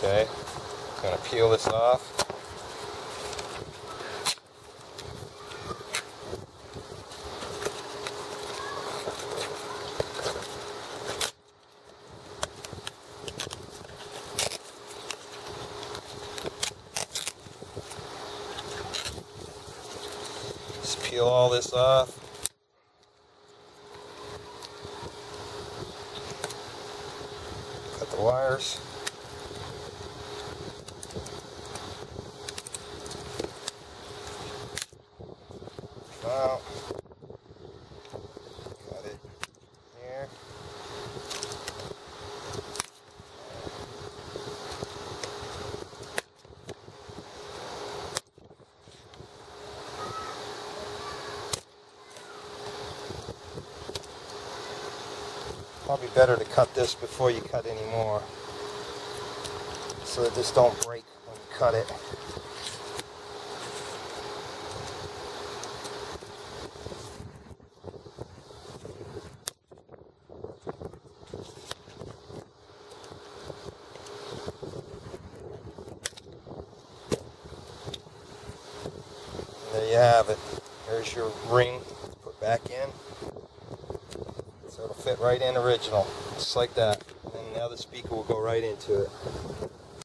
Okay, I'm going to peel this off. Just peel all this off. Cut the wires. Now, got it here. Probably better to cut this before you cut any more, so that this don't break when you cut it. There you have it. There's your ring to put back in. So it'll fit right in original, just like that. And then now the speaker will go right into it.